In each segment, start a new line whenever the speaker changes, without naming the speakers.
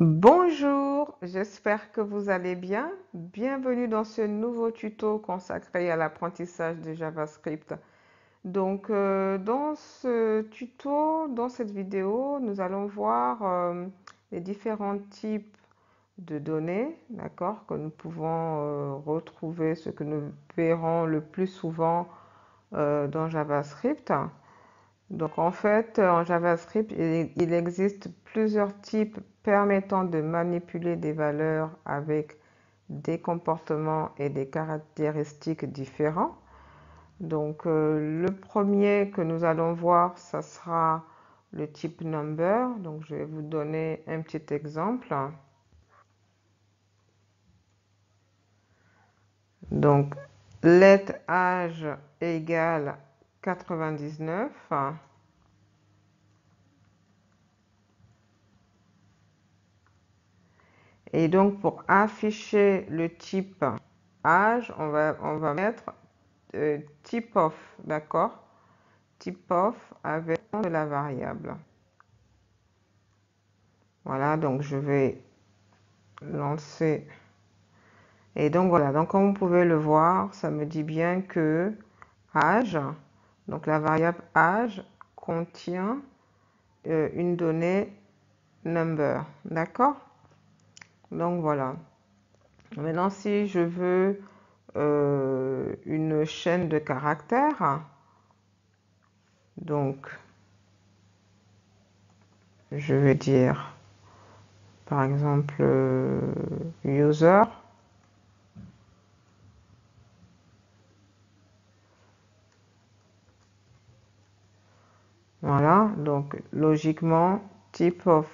Bonjour, j'espère que vous allez bien. Bienvenue dans ce nouveau tuto consacré à l'apprentissage de JavaScript. Dans ce tuto, dans cette vidéo, nous allons voir les différents types de données, d'accord, que nous pouvons retrouver, ce que nous verrons le plus souvent dans JavaScript. Donc en fait, en JavaScript, il existe plusieurs types permettant de manipuler des valeurs avec des comportements et des caractéristiques différents. Le premier que nous allons voir, ça sera le type number. Donc je vais vous donner un petit exemple. Donc let âge égale 99. Et donc, pour afficher le type âge, on va mettre type of, d'accord? Type of avec de la variable. Voilà, donc je vais lancer. Et donc voilà, donc comme vous pouvez le voir, ça me dit bien que âge, donc la variable âge contient une donnée number, d'accord? Donc voilà. Maintenant, si je veux une chaîne de caractères, donc je vais dire par exemple user. Voilà, donc logiquement, type of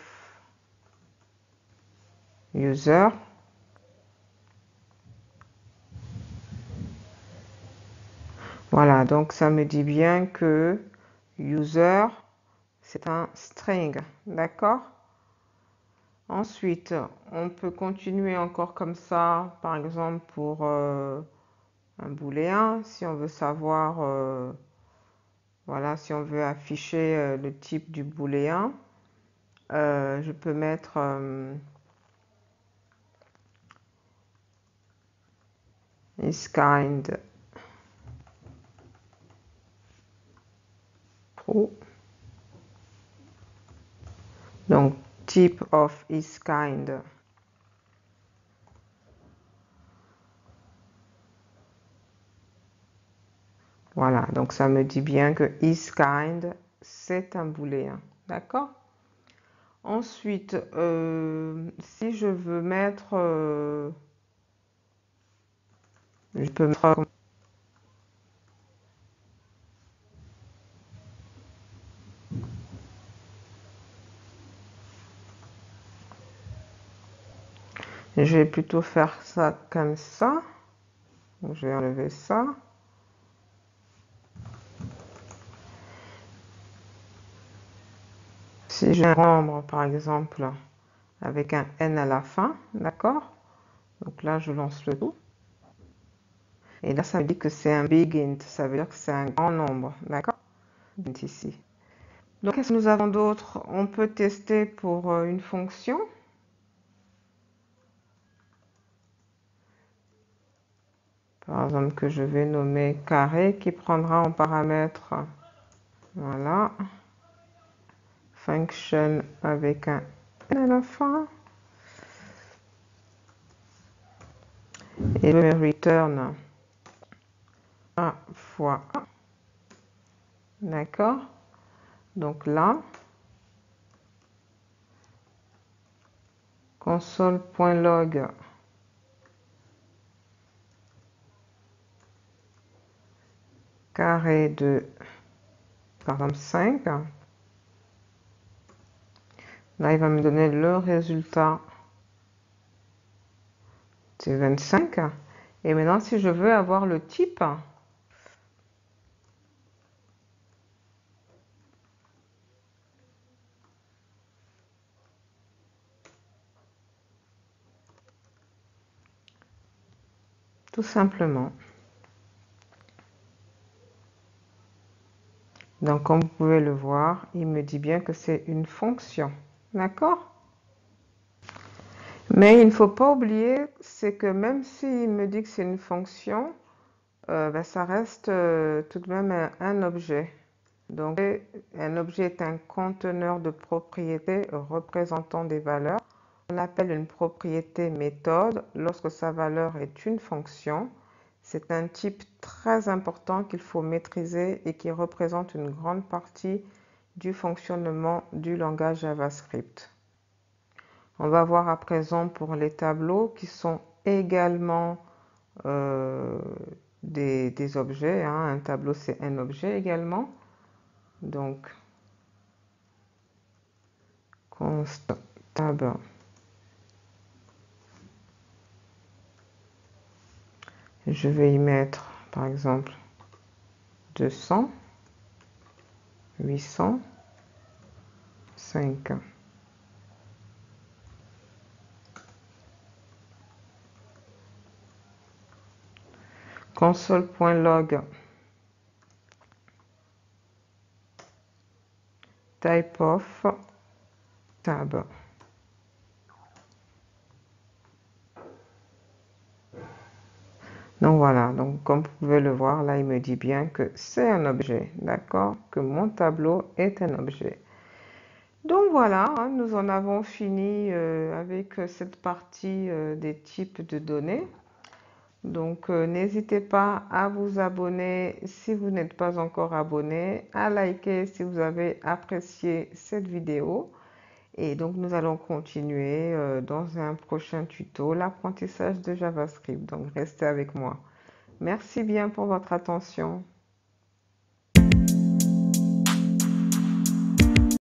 user. Voilà, donc ça me dit bien que user, c'est un string, d'accord? Ensuite, on peut continuer encore comme ça, par exemple pour un booléen, si on veut savoir, voilà, si on veut afficher le type du booléen, je peux mettre is kind true. Donc, type of is kind. Voilà, donc ça me dit bien que is kind, c'est un booléen. D'accord? Ensuite, si je veux mettre, je peux mettre, je vais plutôt faire ça comme ça. Donc, je vais enlever ça. Si j'ai un nombre, par exemple, avec un n à la fin, d'accord? Donc là, je lance le tout. Et là, ça me dit que c'est un big int, ça veut dire que c'est un grand nombre, d'accord? Ici. Donc, qu'est-ce que nous avons d'autre? On peut tester pour une fonction. Par exemple, que je vais nommer carré, qui prendra en paramètre, voilà, function avec un n à la fin. Et je vais return a fois a. D'accord? Donc là, console.log carré de, par exemple, 5. Là, il va me donner le résultat, c'est 25. Et maintenant, si je veux avoir le type, tout simplement. Donc, comme vous pouvez le voir, il me dit bien que c'est une fonction. D'accord? Mais il ne faut pas oublier, c'est que même s'il me dit que c'est une fonction, ben, ça reste tout de même un objet. Donc, un objet est un conteneur de propriétés représentant des valeurs. On appelle une propriété méthode lorsque sa valeur est une fonction. C'est un type très important qu'il faut maîtriser et qui représente une grande partie du fonctionnement du langage JavaScript. On va voir à présent pour les tableaux qui sont également euh, des objets, hein. Un tableau, c'est un objet également. Donc, const tab. Je vais y mettre, par exemple, 200, 800, 5. Console.log type of tab. Donc voilà, donc comme vous pouvez le voir, là il me dit bien que c'est un objet, d'accord? Que mon tableau est un objet. Donc voilà, hein, nous en avons fini avec cette partie des types de données. Donc n'hésitez pas à vous abonner si vous n'êtes pas encore abonné, à liker si vous avez apprécié cette vidéo. Et donc nous allons continuer dans un prochain tuto l'apprentissage de JavaScript. Donc restez avec moi. Merci bien pour votre attention.